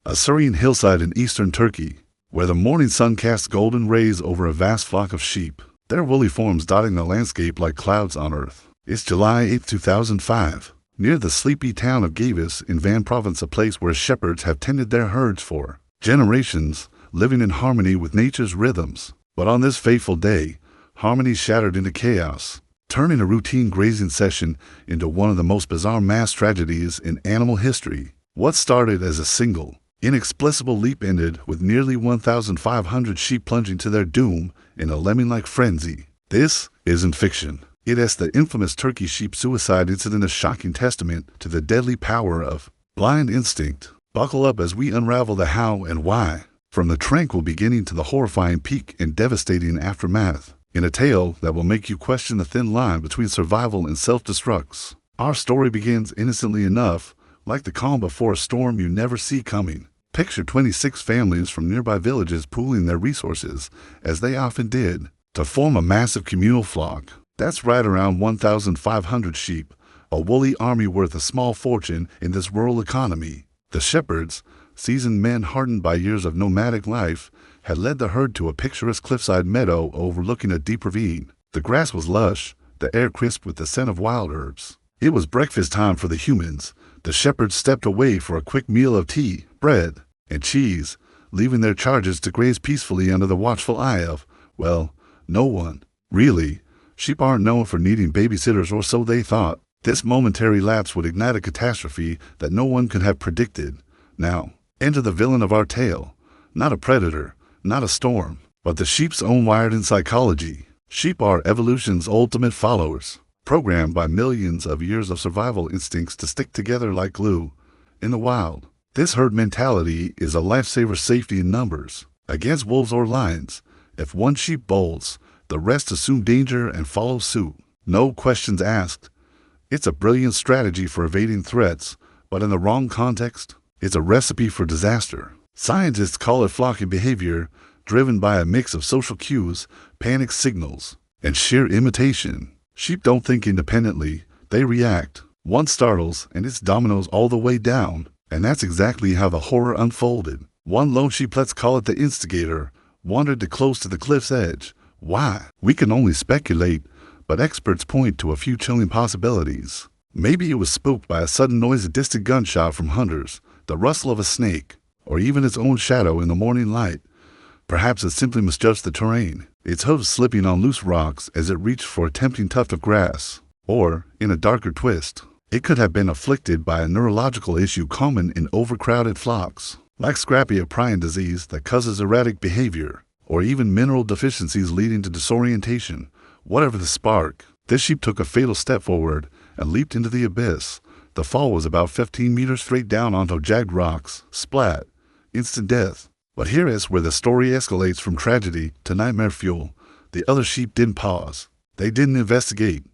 A serene hillside in eastern Turkey, where the morning sun casts golden rays over a vast flock of sheep, their woolly forms dotting the landscape like clouds on earth. It's July 8, 2005, near the sleepy town of Gavis in Van Province, a place where shepherds have tended their herds for generations, living in harmony with nature's rhythms. But on this fateful day, harmony shattered into chaos, turning a routine grazing session into one of the most bizarre mass tragedies in animal history. What started as a single, inexplicable leap ended with nearly 1,500 sheep plunging to their doom in a lemming-like frenzy. This isn't fiction. It is the infamous Turkey sheep suicide incident, a shocking testament to the deadly power of blind instinct. Buckle up as we unravel the how and why, from the tranquil beginning to the horrifying peak and devastating aftermath, in a tale that will make you question the thin line between survival and self-destruct. Our story begins innocently enough, like the calm before a storm you never see coming. Picture 26 families from nearby villages pooling their resources, as they often did, to form a massive communal flock. That's right around 1,500 sheep, a woolly army worth a small fortune in this rural economy. The shepherds, seasoned men hardened by years of nomadic life, had led the herd to a picturesque cliffside meadow overlooking a deep ravine. The grass was lush, the air crisp with the scent of wild herbs. It was breakfast time for the humans. The shepherds stepped away for a quick meal of tea, bread, and cheese, leaving their charges to graze peacefully under the watchful eye of, well, no one. Really, sheep aren't known for needing babysitters, or so they thought. This momentary lapse would ignite a catastrophe that no one could have predicted. Now, enter the villain of our tale. Not a predator, not a storm, but the sheep's own wired-in psychology. Sheep are evolution's ultimate followers, programmed by millions of years of survival instincts to stick together like glue. In the wild, this herd mentality is a lifesaver. Safety in numbers. Against wolves or lions, if one sheep bolts, the rest assume danger and follow suit. No questions asked. It's a brilliant strategy for evading threats, but in the wrong context, it's a recipe for disaster. Scientists call it flocking behavior, driven by a mix of social cues, panic signals, and sheer imitation. Sheep don't think independently, they react. One startles, and it's dominoes all the way down. And that's exactly how the horror unfolded. One lone sheep, let's call it the instigator, wandered too close to the cliff's edge. Why? We can only speculate, but experts point to a few chilling possibilities. Maybe it was spooked by a sudden noise, a distant gunshot from hunters, the rustle of a snake, or even its own shadow in the morning light. Perhaps it simply misjudged the terrain, its hooves slipping on loose rocks as it reached for a tempting tuft of grass. Or, in a darker twist, it could have been afflicted by a neurological issue common in overcrowded flocks, like scrapie, a prion disease that causes erratic behavior, or even mineral deficiencies leading to disorientation. Whatever the spark, this sheep took a fatal step forward and leaped into the abyss. The fall was about 15 meters straight down onto jagged rocks. Splat. Instant death. But here is where the story escalates from tragedy to nightmare fuel. The other sheep didn't pause. They didn't investigate.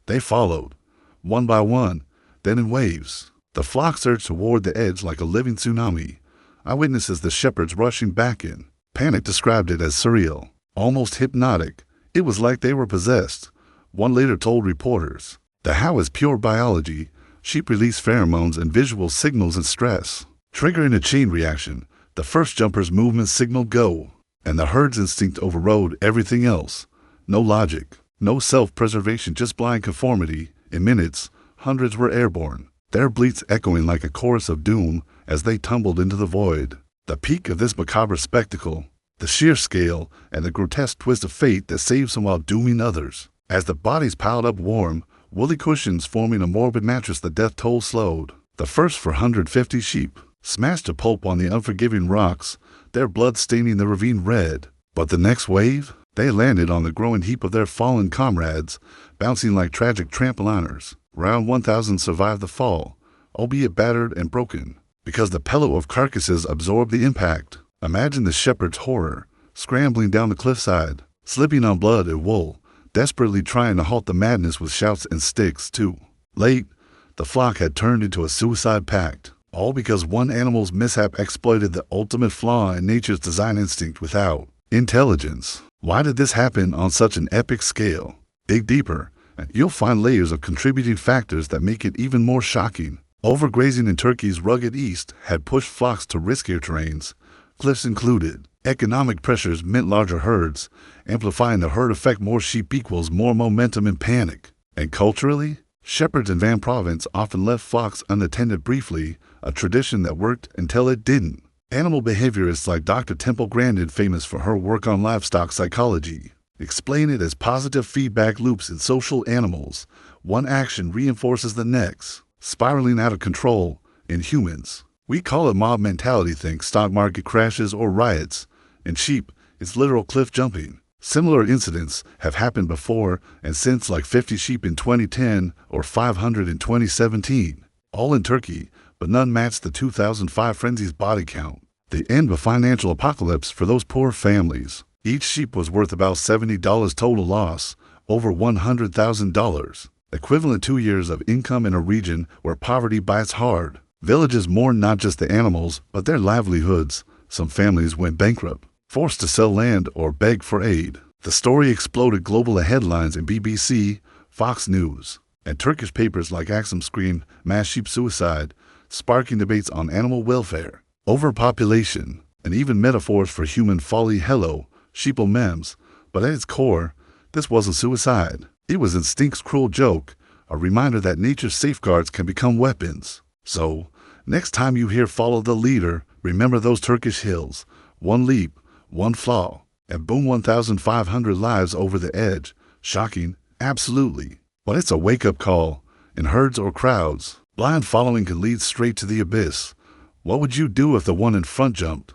They followed, one by one, then in waves. The flock surged toward the edge like a living tsunami. Eyewitnesses, the shepherds rushing back in. Panic described it as surreal, almost hypnotic. It was like they were possessed. One later told reporters, "The how is pure biology. Sheep release pheromones and visual signals in stress, triggering a chain reaction. The first jumper's movement signaled go, and the herd's instinct overrode everything else. No logic, no self-preservation, just blind conformity. In minutes, hundreds were airborne, their bleats echoing like a chorus of doom as they tumbled into the void." The peak of this macabre spectacle, the sheer scale and the grotesque twist of fate that saved some while dooming others. As the bodies piled up warm, woolly cushions forming a morbid mattress, the death toll slowed. The first 450 sheep smashed to pulp on the unforgiving rocks, their blood staining the ravine red. But the next wave, they landed on the growing heap of their fallen comrades, bouncing like tragic trampoliners. Around 1,000 survived the fall, albeit battered and broken, because the pillow of carcasses absorbed the impact. Imagine the shepherd's horror, scrambling down the cliffside, slipping on blood and wool, desperately trying to halt the madness with shouts and sticks. Too late, the flock had turned into a suicide pact, all because one animal's mishap exploited the ultimate flaw in nature's design instinct without intelligence. Why did this happen on such an epic scale? Dig deeper, and you'll find layers of contributing factors that make it even more shocking. Overgrazing in Turkey's rugged east had pushed flocks to riskier terrains, cliffs included. Economic pressures meant larger herds, amplifying the herd effect. More sheep equals more momentum and panic. And culturally, shepherds in Van Province often left flocks unattended briefly, a tradition that worked until it didn't. Animal behaviorists like Dr. Temple Grandin, famous for her work on livestock psychology, explain it as positive feedback loops in social animals. One action reinforces the next, spiraling out of control. In humans, we call it mob mentality. Think stock market crashes or riots. In sheep, it's literal cliff jumping. Similar incidents have happened before and since, like 50 sheep in 2010 or 500 in 2017. All in Turkey, but none matched the 2005 frenzy's body count. The end of a financial apocalypse for those poor families. Each sheep was worth about $70 total loss, over $100,000, equivalent 2 years of income in a region where poverty bites hard. Villages mourned not just the animals, but their livelihoods. Some families went bankrupt, forced to sell land or beg for aid. The story exploded global headlines in BBC, Fox News, and Turkish papers like Akşam screamed mass sheep suicide, sparking debates on animal welfare, overpopulation, and even metaphors for human folly. Hello, sheeple memes, but at its core, this wasn't suicide. It was instinct's cruel joke, a reminder that nature's safeguards can become weapons. So, next time you hear follow the leader, remember those Turkish hills. One leap, one flaw, and boom, 1,500 lives over the edge. Shocking, absolutely. But it's a wake-up call. In herds or crowds, blind following can lead straight to the abyss. What would you do if the one in front jumped?